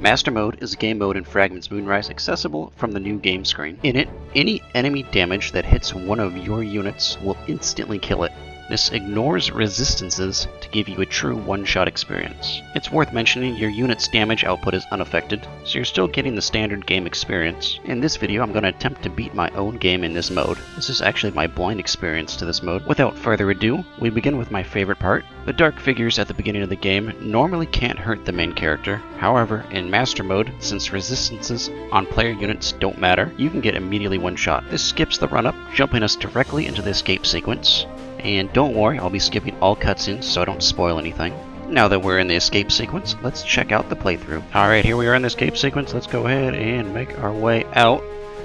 Master Mode is a game mode in Fragment's Moonrise accessible from the new game screen. In it, any enemy damage that hits one of your units will instantly kill it. This ignores resistances to give you a true one-shot experience. It's worth mentioning your unit's damage output is unaffected, so you're still getting the standard game experience. In this video, I'm going to attempt to beat my own game in this mode. This is actually my blind experience to this mode. Without further ado, we begin with my favorite part. The dark figures at the beginning of the game normally can't hurt the main character. However, in Master Mode, since resistances on player units don't matter, you can get immediately one-shot. This skips the run-up, jumping us directly into the escape sequence. And don't worry, I'll be skipping all cutscenes so I don't spoil anything. Now that we're in the escape sequence, let's check out the playthrough. Alright, here we are in the escape sequence. Let's go ahead and make our way out.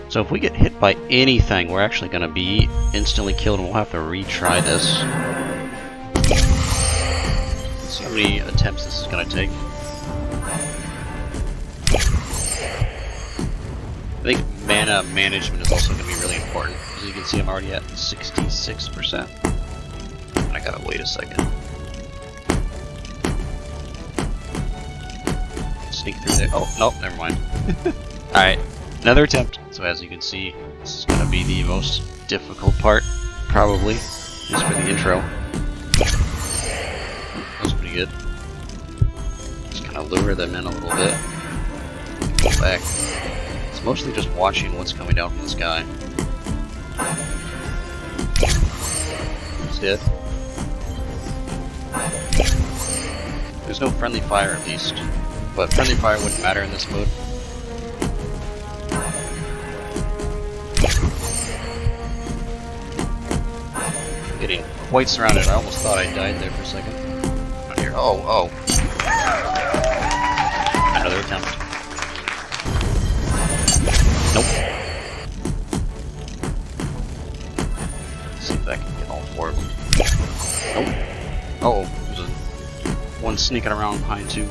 So if we get hit by anything, we're actually going to be instantly killed and we'll have to retry this. Let's see how many attempts this is going to take. I think mana management is also going to be really important. As you can see, I'm already at 66%. I gotta wait a second. Sneak through there. Oh, nope, never mind. Alright, another attempt. So as you can see, this is gonna be the most difficult part, probably, just for the intro. That was pretty good. Just kind of lure them in a little bit. Pull back. It's mostly just watching what's coming down from the sky. He's dead. There's no friendly fire at least, but friendly fire wouldn't matter in this mode. I'm getting quite surrounded. I almost thought I died there for a second. Out here. Oh. Another attempt. Nope. Let's see if I can get all four of them. Nope. Uh-oh. One sneaking around behind too.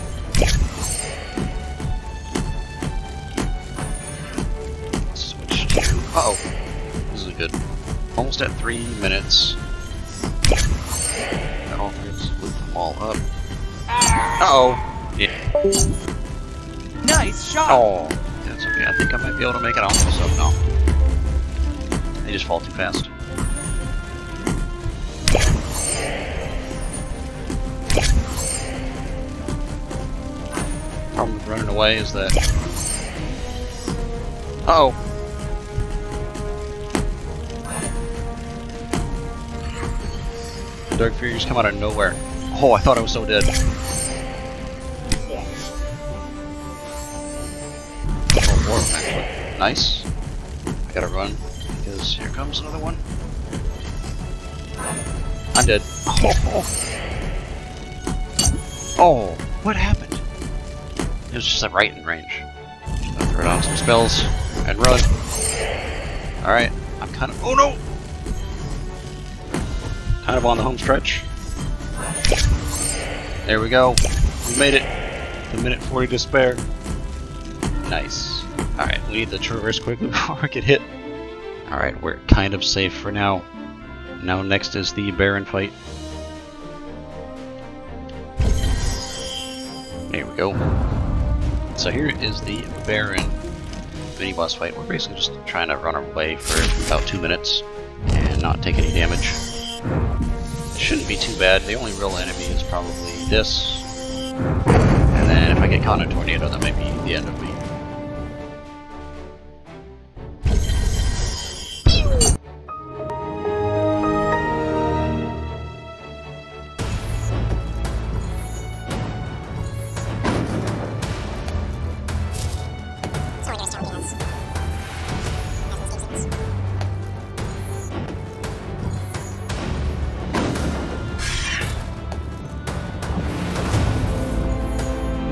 Switch to. Uh-oh. This is good. Almost at 3 minutes. Got all three. Let's loop them all up. Uh-oh. Yeah. Nice shot. Oh. That's okay. I think I might be able to make it out. So no. They just fall too fast. Problem with running away is that... Uh-oh! The dark figures come out of nowhere. Oh, I thought I was so dead. Oh, four of them actually. Nice. I gotta run, because here comes another one. I'm dead. Oh, what happened? It was just right in range. I'll throw down some spells and run. Alright, I'm kind of... Oh no! Kind of on the home stretch. There we go. We made it. The minute 40 to spare. Nice. Alright, we need to traverse quickly before we get hit. Alright, we're kind of safe for now. Now next is the Barein fight. There we go. So here is the Barein mini-boss fight. We're basically just trying to run our way for about 2 minutes and not take any damage. It shouldn't be too bad. The only real enemy is probably this. And then if I get caught in a tornado, that might be the end of me.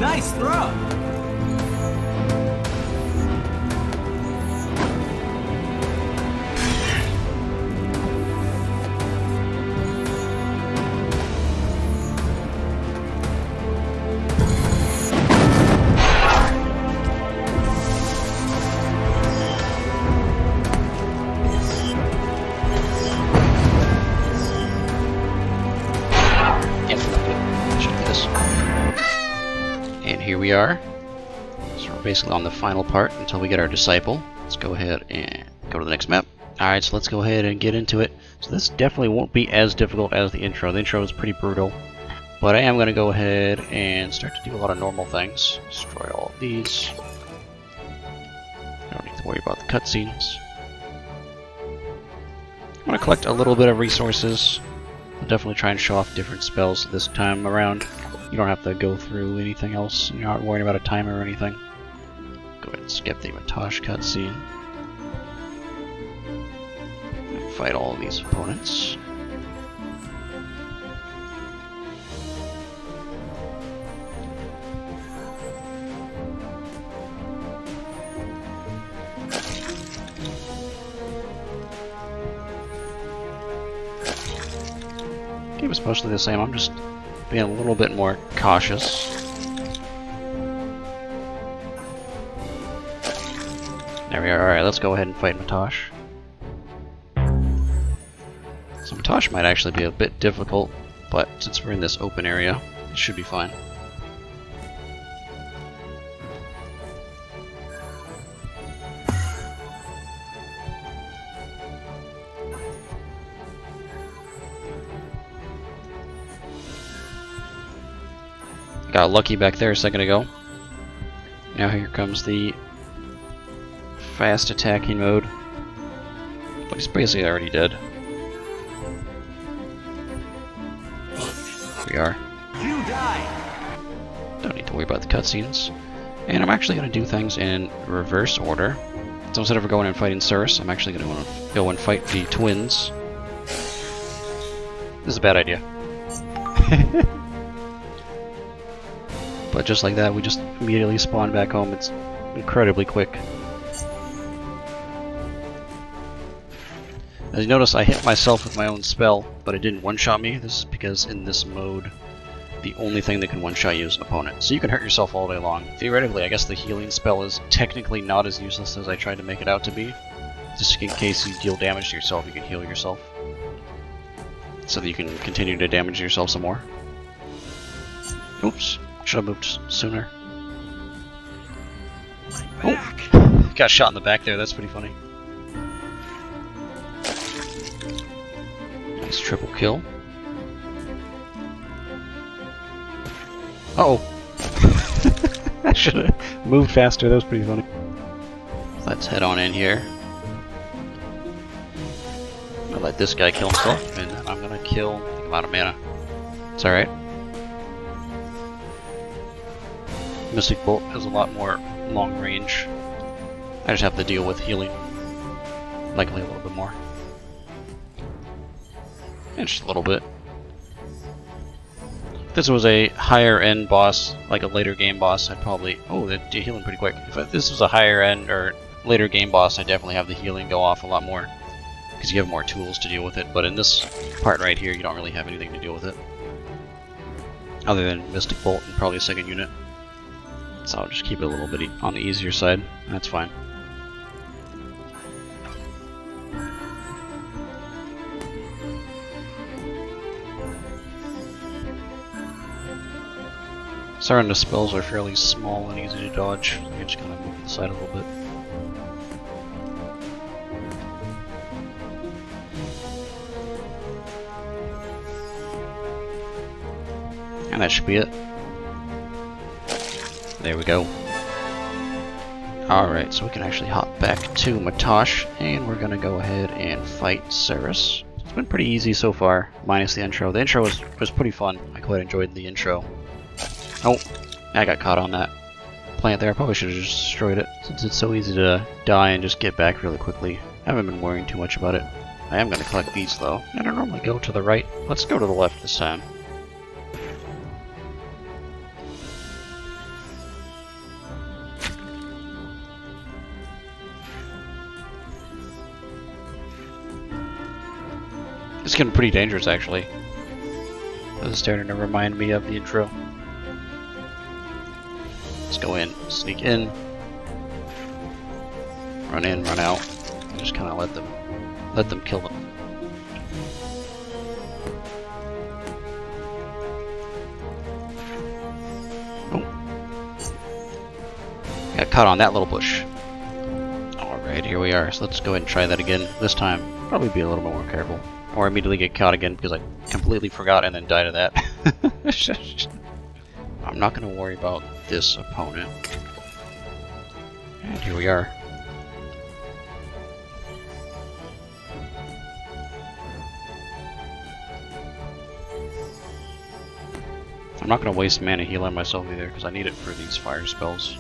Nice throw. we're basically on the final part until we get our disciple. Let's go ahead and go to the next map. Alright, so let's go ahead and get into it. So this definitely won't be as difficult as the intro. The intro is pretty brutal. But I am going to go ahead and start to do a lot of normal things. Destroy all of these. I don't need to worry about the cutscenes. I'm going to collect a little bit of resources. I'll definitely try and show off different spells this time around. You don't have to go through anything else. You're not worrying about a timer or anything. Go ahead and skip the Mataush cutscene. And fight all of these opponents. Game is mostly the same. I'm just being a little bit more cautious. There we are. Alright, let's go ahead and fight Mataush. So Mataush might actually be a bit difficult, but since we're in this open area, it should be fine. Got lucky back there a second ago. Now here comes the fast attacking mode. But he's basically already dead. Here we are. You die. Don't need to worry about the cutscenes. And I'm actually going to do things in reverse order. So instead of going and fighting Surras, I'm actually going to go and fight the twins. This is a bad idea. But just like that, we just immediately spawn back home. It's incredibly quick. As you notice, I hit myself with my own spell, but it didn't one-shot me. This is because in this mode, the only thing that can one-shot you is an opponent. So you can hurt yourself all day long. Theoretically, I guess the healing spell is technically not as useless as I tried to make it out to be. Just in case you deal damage to yourself, you can heal yourself. So that you can continue to damage yourself some more. Oops. Should have moved sooner. Oh! Got shot in the back there, that's pretty funny. Nice triple kill. Uh-oh! I should have moved faster, that was pretty funny. Let's head on in here. I'll let this guy kill himself, and then I'm gonna kill... I think I'm out of mana. It's alright. Mystic Bolt has a lot more long range. I just have to deal with healing. Likely a little bit more. And just a little bit. If this was a higher end boss, like a later game boss, I'd probably... Oh, they're healing pretty quick. If this was a higher end or later game boss, I'd definitely have the healing go off a lot more. Because you have more tools to deal with it. But in this part right here, you don't really have anything to deal with it. Other than Mystic Bolt and probably a second unit. So I'll just keep it a little bit on the easier side. That's fine. Surrender spells are fairly small and easy to dodge. So you just kind of move to the side a little bit. And that should be it. There we go. Alright, so we can actually hop back to Mataush, and we're gonna go ahead and fight Surras. It's been pretty easy so far, minus the intro. The intro was pretty fun. I quite enjoyed the intro. Oh, I got caught on that plant there. I probably should have just destroyed it, since it's so easy to die and just get back really quickly. I haven't been worrying too much about it. I am gonna collect these though. I don't normally go to the right. Let's go to the left this time. It's getting pretty dangerous, actually. This is starting to remind me of the intro. Let's go in, sneak in, run in, run out, and just kind of let them kill them. Got caught on that little bush. Alright, here we are. So let's go ahead and try that again. This time, probably be a little bit more careful. Or immediately get caught again because I completely forgot and then died of that. I'm not going to worry about this opponent. And here we are. I'm not going to waste mana healing myself either because I need it for these fire spells.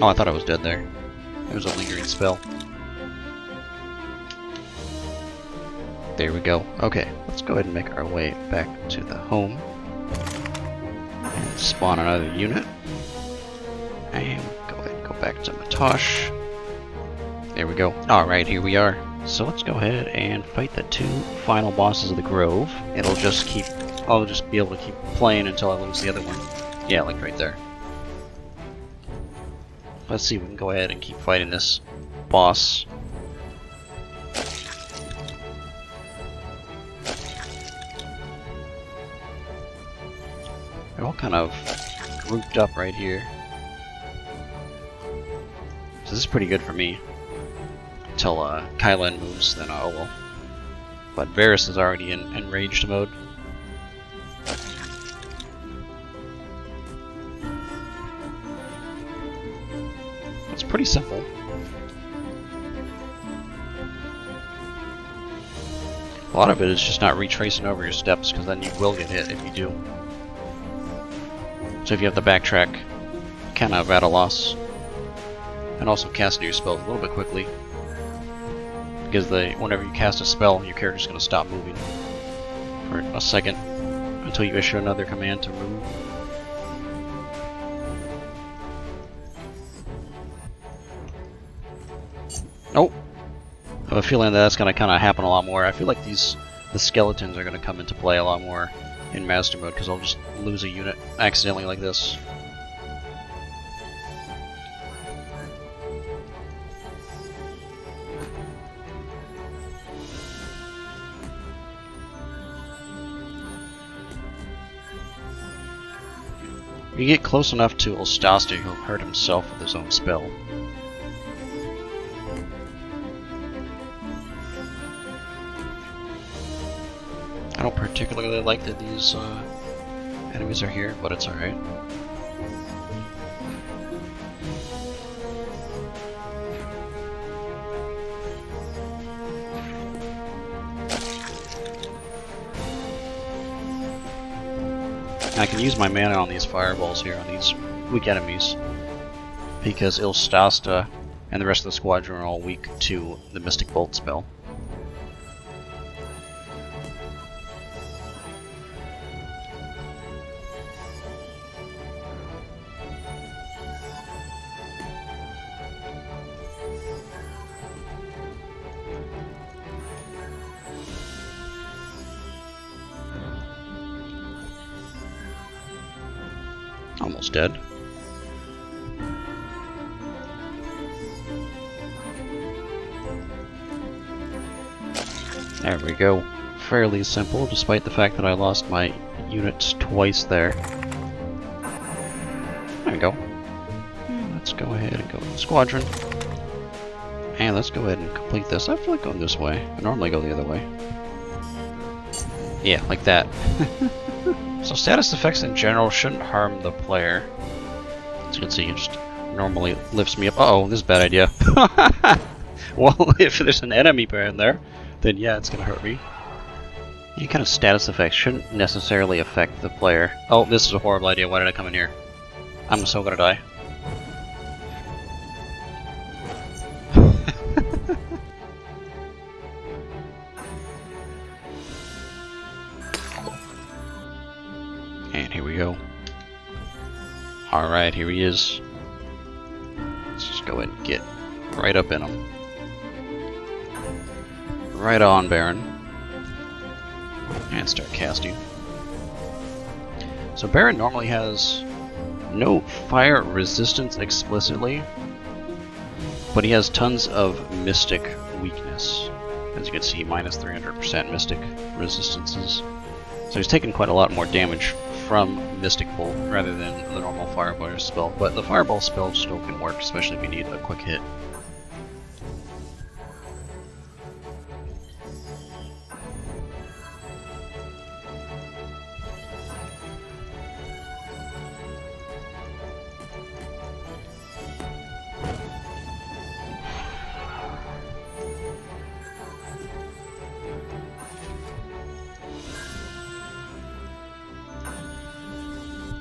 Oh, I thought I was dead there. It was a lingering spell. There we go. Okay, let's go ahead and make our way back to the home. And spawn another unit. And go ahead and go back to Mataush. There we go. Alright, here we are. So let's go ahead and fight the 2 final bosses of the Grove. It'll just keep... I'll just be able to keep playing until I lose the other one. Yeah, like right there. Let's see if we can go ahead and keep fighting this boss. They're all kind of grouped up right here. So this is pretty good for me. Until Kylan moves, then oh well. But Varus is already in enraged mode. It's pretty simple. A lot of it is just not retracing over your steps, because then you will get hit if you do. So if you have to backtrack, kind of at a loss. And also casting your spells a little bit quickly. Because whenever you cast a spell, your character's going to stop moving for a second until you issue another command to move. Oh! I have a feeling that's going to kind of happen a lot more. I feel like the skeletons are going to come into play a lot more in Master Mode, because I'll just lose a unit accidentally like this. If you get close enough to Ulstasta, he'll hurt himself with his own spell. I don't particularly like that these enemies are here, but it's alright. I can use my mana on these fireballs here, on these weak enemies, because Ulstasta and the rest of the squadron are all weak to the Mystic Bolt spell. Almost dead. There we go. Fairly simple, despite the fact that I lost my units twice there. There we go. Let's go ahead and go to the squadron. And let's go ahead and complete this. I feel like going this way. I normally go the other way. Yeah, like that. So status effects in general shouldn't harm the player. As you can see, it just normally lifts me up. Uh-oh, this is a bad idea. Well, if there's an enemy in there, then yeah, it's gonna hurt me. Any kind of status effects shouldn't necessarily affect the player. Oh, this is a horrible idea. Why did I come in here? I'm so gonna die. And here we go. Alright, here he is. Let's just go ahead and get right up in him. Right on, Barein. And start casting. So Barein normally has no fire resistance explicitly, but he has tons of mystic weakness. As you can see, minus 300% Mystic resistances. So he's taking quite a lot more damage from Mystic Bolt rather than the normal Fireball spell. But the Fireball spell still can work, especially if you need a quick hit.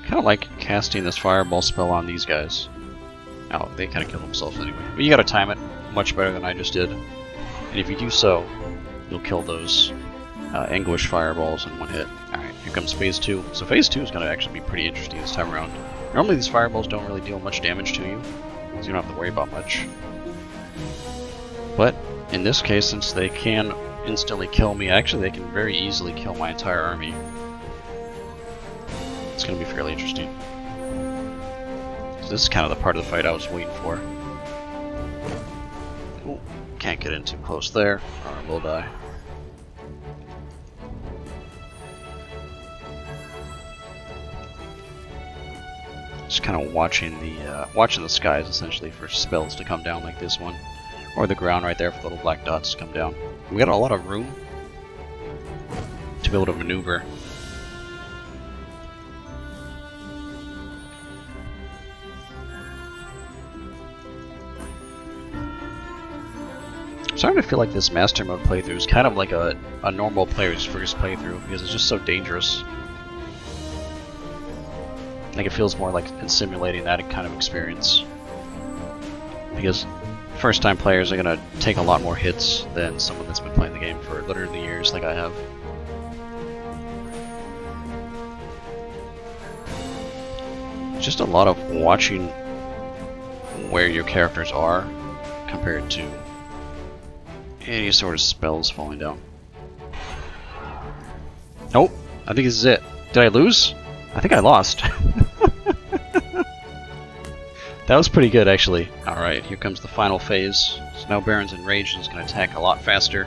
Kind of like casting this Fireball spell on these guys. Oh, they kind of kill themselves anyway. But you gotta time it much better than I just did. And if you do so, you'll kill those Anguish Fireballs in one hit. Alright, here comes Phase 2. So Phase 2 is going to actually be pretty interesting this time around. Normally these Fireballs don't really deal much damage to you, so you don't have to worry about much. But in this case, since they can instantly kill me, actually they can very easily kill my entire army. It's going to be fairly interesting. So this is kind of the part of the fight I was waiting for. Ooh, can't get in too close there, or I will die. Just kind of watching the skies essentially for spells to come down like this one, or the ground right there for the little black dots to come down. We got a lot of room to be able to maneuver. I'm starting to feel like this Master Mode playthrough is kind of like a normal player's first playthrough, because it's just so dangerous. Like, it feels more like it's simulating that kind of experience. Because first time players are going to take a lot more hits than someone that's been playing the game for literally years like I have. Just a lot of watching where your characters are compared to any sort of spells falling down. Nope, I think this is it. Did I lose? I think I lost. That was pretty good, actually. Alright, here comes the final phase. So now Barein's enraged and is going to attack a lot faster.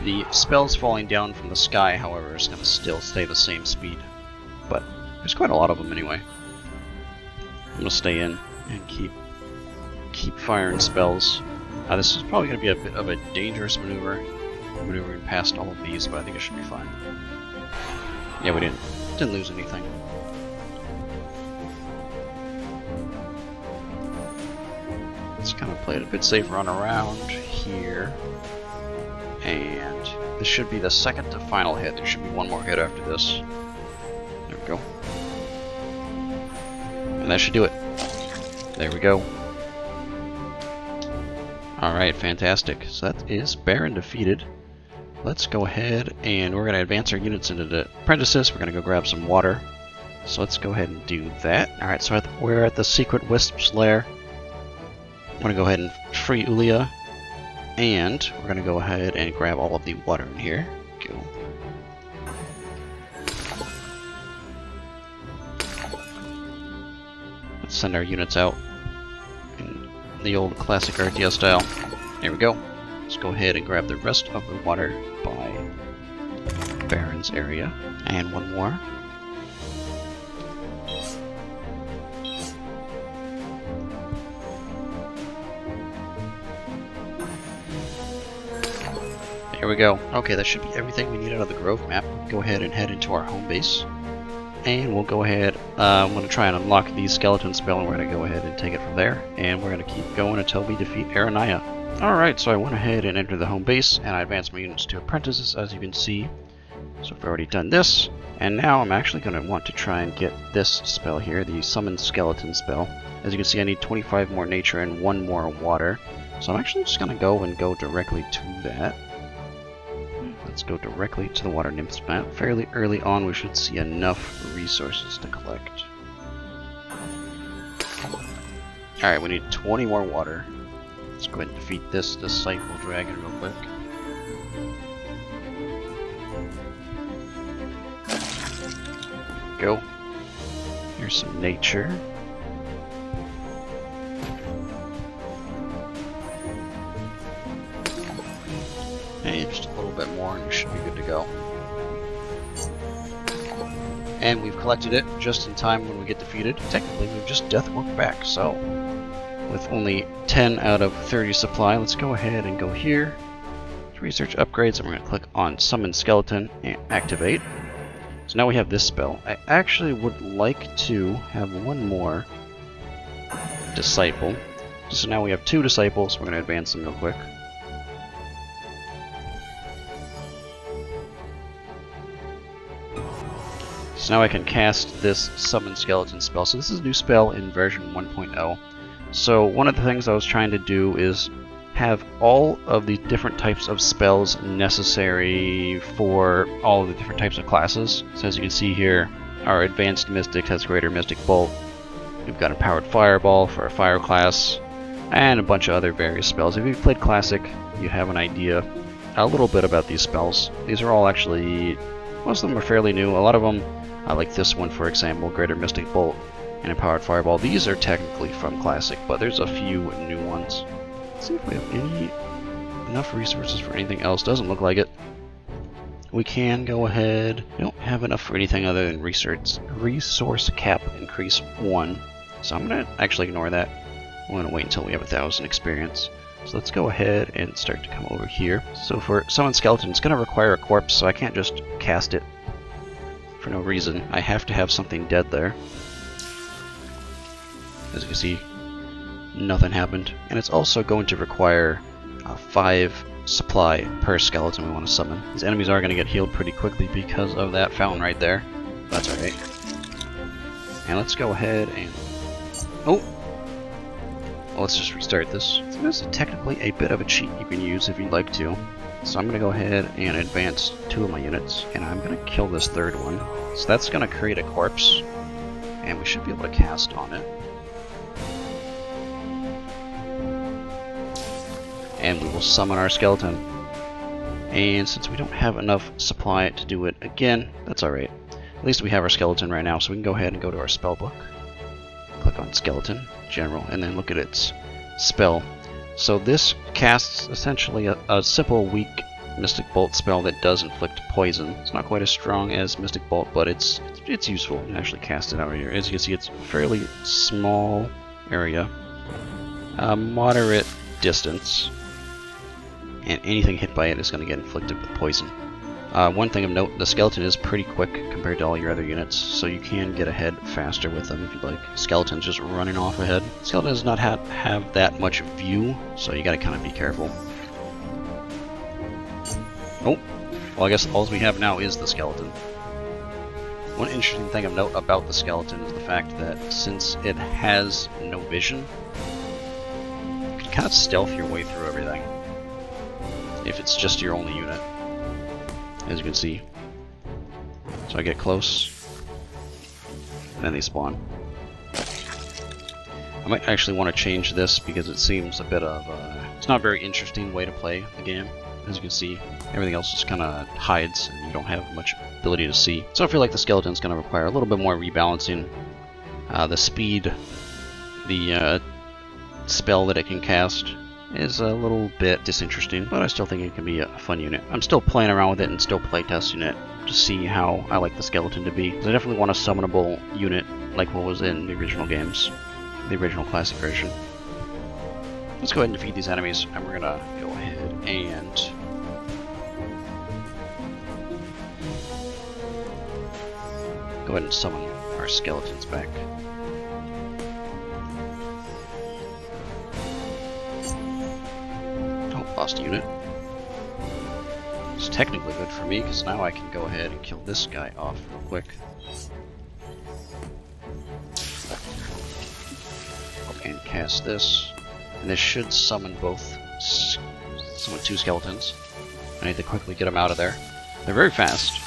The spells falling down from the sky, however, is going to still stay the same speed. But there's quite a lot of them anyway. I'm going to stay in and keep firing spells. This is probably going to be a bit of a dangerous maneuver, maneuvering past all of these, but I think it should be fine. Yeah, we didn't lose anything. Let's kind of play it a bit safe, run around here, and this should be the second to final hit. There should be one more hit after this. There we go. And that should do it. There we go. Alright, fantastic. So that is Barein defeated. Let's go ahead and we're going to advance our units into the apprentices. We're going to go grab some water. So let's go ahead and do that. Alright, so we're at the secret Wisp's lair. I'm going to go ahead and free Ulia. And we're going to go ahead and grab all of the water in here. Go. Let's send our units out in the old classic RTS style. There we go. Let's go ahead and grab the rest of the water by Barein's area. And one more. There we go. Okay, that should be everything we need out of the Grove map. Go ahead and head into our home base. And we'll go ahead, I'm going to try and unlock the skeleton spell, and we're going to go ahead and take it from there. And we're going to keep going until we defeat Arunaiya. Alright, so I went ahead and entered the home base, and I advanced my units to apprentices, as you can see. So I've already done this, and now I'm actually going to want to try and get this spell here, the Summon Skeleton spell. As you can see, I need 25 more nature and 1 more water. So I'm actually just going to go directly to that. Let's go directly to the Water Nymphs map. Fairly early on, we should see enough resources to collect. Alright, we need 20 more water. Let's go ahead and defeat this Disciple Dragon real quick. Go. Here's some nature. And just a little bit more and you should be good to go. And we've collected it just in time when we get defeated. Technically, we've just death worked back, so with only 10 out of 30 supply, let's go ahead and go here to research upgrades, and we're going to click on Summon Skeleton and activate. So now we have this spell. I actually would like to have one more Disciple. So now we have 2 Disciples. We're going to advance them real quick. So now I can cast this Summon Skeleton spell. So this is a new spell in version 1.0. So one of the things I was trying to do is have all of the different types of spells necessary for all of the different types of classes. So as you can see here, our Advanced Mystic has Greater Mystic Bolt. We've got Empowered Fireball for a fire class, and a bunch of other various spells. If you've played Classic, you have an idea a little bit about these spells. These are all actually, most of them are fairly new. A lot of them, like this one for example, Greater Mystic Bolt and Empowered Fireball, these are technically from Classic, but there's a few new ones. Let's see if we have enough resources for anything else. Doesn't look like it. We can go ahead. We don't have enough for anything other than resource cap increase 1. So I'm going to actually ignore that. I'm going to wait until we have 1,000 experience. So let's go ahead and start to come over here. So for Summon Skeleton, it's going to require a corpse, so I can't just cast it for no reason. I have to have something dead there. As you can see, nothing happened. And it's also going to require 5 supply per skeleton we want to summon. These enemies are going to get healed pretty quickly because of that fountain right there. That's alright. And let's go ahead and... oh! Well, let's just restart this. So this is technically a bit of a cheat you can use if you'd like to. So I'm going to go ahead and advance 2 of my units, and I'm going to kill this 3rd one. So that's going to create a corpse, and we should be able to cast on it. And we will summon our skeleton. And since we don't have enough supply to do it again, that's alright. At least we have our skeleton right now, so we can go ahead and go to our spell book. Click on Skeleton, General, and then look at its spell. So this casts essentially a simple, weak Mystic Bolt spell that does inflict poison. It's not quite as strong as Mystic Bolt, but it's useful. You can actually cast it out here. As you can see, it's a fairly small area. Moderate distance. And anything hit by it is going to get inflicted with poison. One thing of note, the skeleton is pretty quick compared to all your other units, so you can get ahead faster with them if you'd like. Skeleton's just running off ahead. Skeleton does not have that much view, so you gotta kind of be careful. Oh, well I guess all we have now is the skeleton. One interesting thing of note about the skeleton is the fact that since it has no vision, you can kind of stealth your way through everything. If it's just your only unit, as you can see. So I get close, and then they spawn. I might actually want to change this because it seems a bit of it's not a very interesting way to play the game. As you can see, everything else just kind of hides and you don't have much ability to see. So I feel like the skeleton's going to require a little bit more rebalancing. The speed, the spell that it can cast is a little bit disinteresting, but I still think it can be a fun unit. I'm still playing around with it and still playtesting it to see how I like the skeleton to be. I definitely want a summonable unit like what was in the original games, the original classic version. Let's go ahead and defeat these enemies, and we're gonna go ahead and go ahead and summon our skeletons back. Lost a unit. It's technically good for me because now I can go ahead and kill this guy off real quick. And cast this. And this should summon summon 2 skeletons. I need to quickly get them out of there. They're very fast.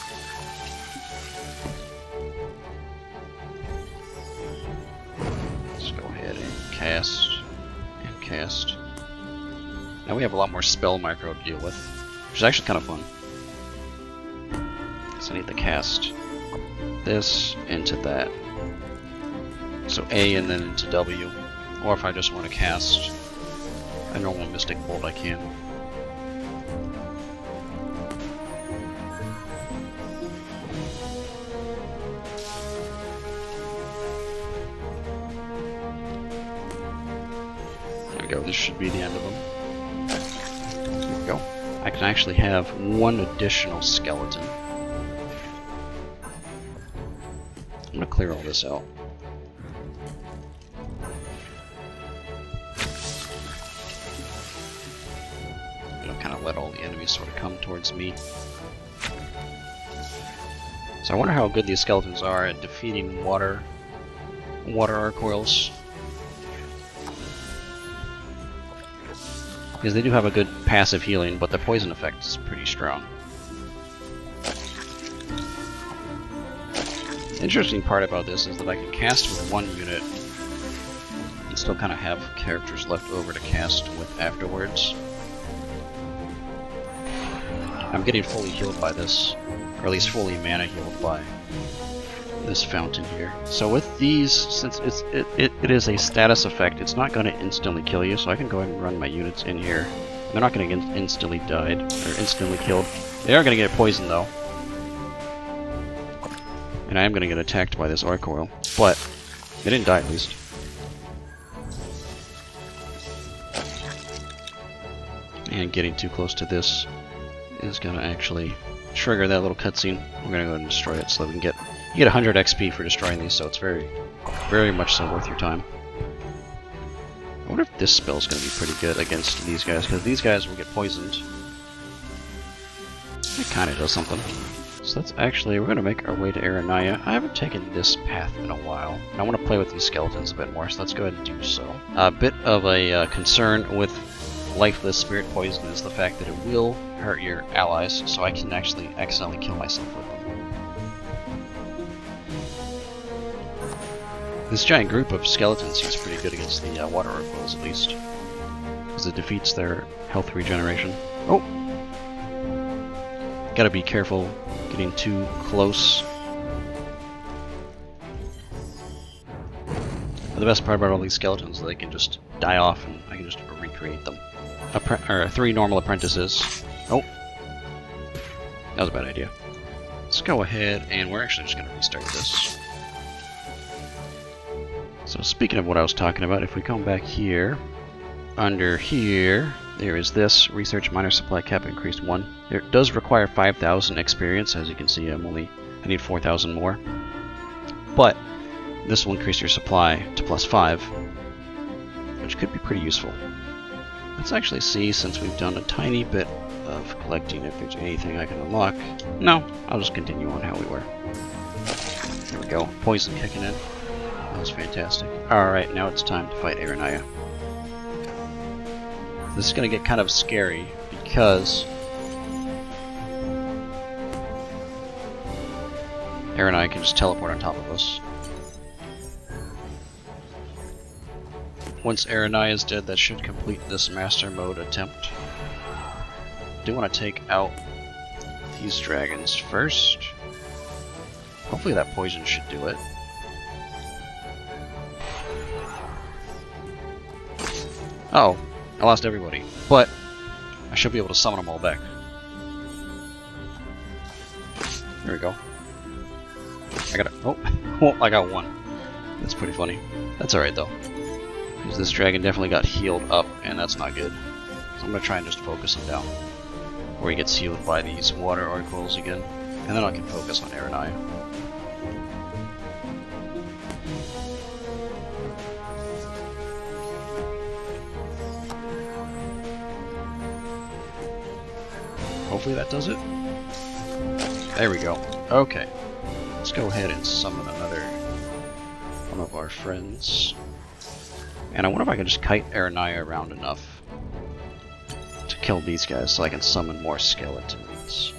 Let's go ahead and cast. And cast. Now we have a lot more spell micro to deal with, which is actually kind of fun. So I need to cast this into that. So A and then into W. Or if I just want to cast a normal Mystic Bolt, I can. go. This should be the end of them. There we go. I can actually have one additional skeleton. I'm gonna clear all this out. Kind of let all the enemies sort of come towards me. So I wonder how good these skeletons are at defeating water arcoils. Because they do have a good passive healing, but the poison effect is pretty strong. The interesting part about this is that I can cast with one unit and still kind of have characters left over to cast with afterwards. I'm getting fully healed by this, or at least fully mana healed by this fountain here. So with these, since it is a status effect, it's not going to instantly kill you, so I can go ahead and run my units in here. They're not going to get instantly died, or instantly killed. They are going to get poisoned though. And I am going to get attacked by this Arcoil, but they didn't die at least. And getting too close to this is going to actually trigger that little cutscene. We're going to go ahead and destroy it so that we can get 100 XP for destroying these, so it's very, very much so worth your time. I wonder if this spell is going to be pretty good against these guys, because these guys will get poisoned. It kind of does something. So that's actually, we're going to make our way to Arunaiya. I haven't taken this path in a while, and I want to play with these skeletons a bit more, so let's go ahead and do so. A bit of a concern with lifeless spirit poison is the fact that it will hurt your allies, so I can actually accidentally kill myself with them. This giant group of skeletons seems pretty good against the water oracles, at least, because it defeats their health regeneration. Oh! Gotta be careful getting too close. But the best part about all these skeletons is they can just die off and I can just recreate them. 3 normal apprentices. Oh! That was a bad idea. Let's go ahead and we're actually just going to restart this. So speaking of what I was talking about, if we come back here, under here, there is this research miner supply cap increased 1. It does require 5,000 experience, as you can see. I need 4,000 more. But this will increase your supply to +5, which could be pretty useful. Let's actually see, since we've done a tiny bit of collecting, if there's anything I can unlock. No, I'll just continue on how we were. There we go. Poison kicking in. That was fantastic. Alright, now it's time to fight Arunaiya. This is going to get kind of scary because Arunaiya can just teleport on top of us. Once Arunaiya is dead, that should complete this master mode attempt. I do want to take out these dragons first. Hopefully that poison should do it. Oh, I lost everybody, but I should be able to summon them all back. There we go. I got oh, I got one. That's pretty funny. That's alright though. Because this dragon definitely got healed up, and that's not good. So I'm going to try and just focus him down. Where he gets healed by these water oracles again. And then I can focus on Arunaiya. Hopefully that does it. There we go. Okay. Let's go ahead and summon another one of our friends. And I wonder if I can just kite Arunaiya around enough to kill these guys so I can summon more skeletons.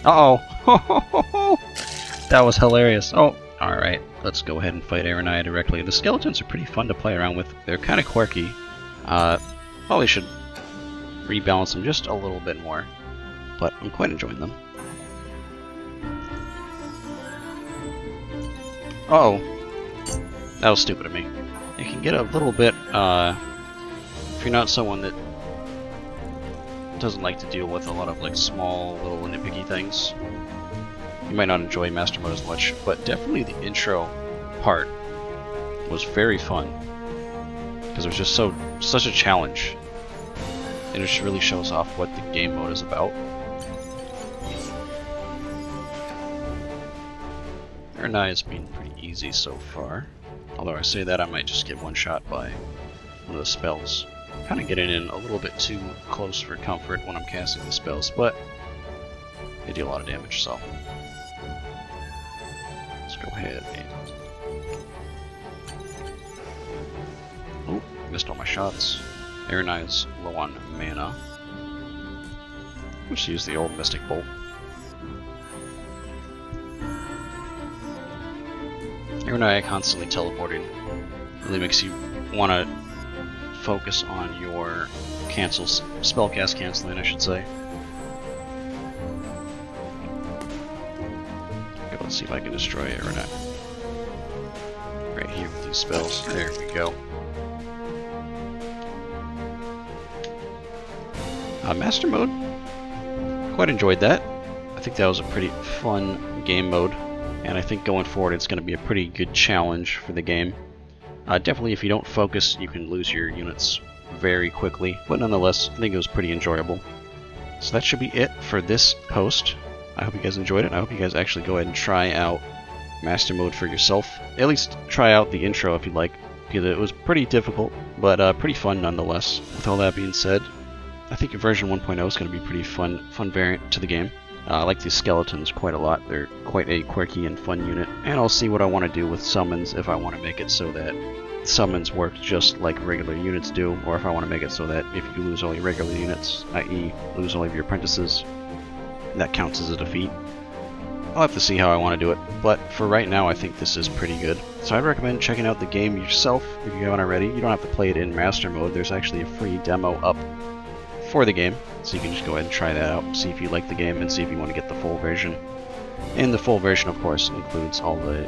Uh-oh! That was hilarious. Oh, alright. Let's go ahead and fight Arunaiya directly. The skeletons are pretty fun to play around with. They're kind of quirky. Probably should rebalance them just a little bit more, but I'm quite enjoying them. Uh-oh. That was stupid of me. You can get a little bit, if you're not someone that doesn't like to deal with a lot of like small little nitpicky things, you might not enjoy Master Mode as much, but definitely the intro part was very fun because it was just such a challenge, and it just really shows off what the game mode is about. Arunaiya has been pretty easy so far, although I say that I might just get one shot by one of the spells. Kind of getting in a little bit too close for comfort when I'm casting the spells, but they do a lot of damage, so let's go ahead and... Oh, missed all my shots. Arunaiya's low on mana. Let's use the old Mystic Bolt. Arunaiya constantly teleporting really makes you want to focus on your spellcast canceling, I should say. Okay, let's see if I can destroy Arunaiya. Right here with these spells. There we go. Master mode. Quite enjoyed that. I think that was a pretty fun game mode, and I think going forward it's going to be a pretty good challenge for the game. Definitely if you don't focus you can lose your units very quickly, but nonetheless I think it was pretty enjoyable. So that should be it for this post. I hope you guys enjoyed it. I hope you guys actually go ahead and try out Master Mode for yourself. At least try out the intro if you'd like, because it was pretty difficult, but pretty fun nonetheless. With all that being said, I think version 1.0 is going to be pretty fun variant to the game. I like these skeletons quite a lot. They're quite a quirky and fun unit. And I'll see what I want to do with summons, if I want to make it so that summons work just like regular units do, or if I want to make it so that if you lose all your regular units, i.e. lose all of your apprentices, that counts as a defeat. I'll have to see how I want to do it, but for right now I think this is pretty good. So I'd recommend checking out the game yourself if you haven't already. You don't have to play it in Master Mode. There's actually a free demo up for the game, so you can just go ahead and try that out, see if you like the game, and see if you want to get the full version. And the full version, of course, includes all the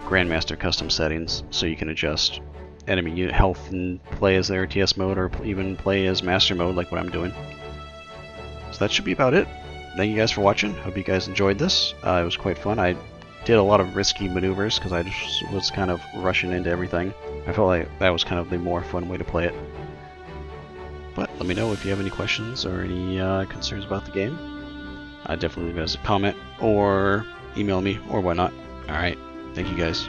Grandmaster custom settings, so you can adjust enemy unit health and play as their TS mode, or even play as Master Mode like what I'm doing. So that should be about it. Thank you guys for watching. Hope you guys enjoyed this. It was quite fun. I did a lot of risky maneuvers because I just was kind of rushing into everything. I felt like that was kind of the more fun way to play it. But let me know if you have any questions or any concerns about the game. Definitely leave us a comment or email me or whatnot. Alright, thank you guys.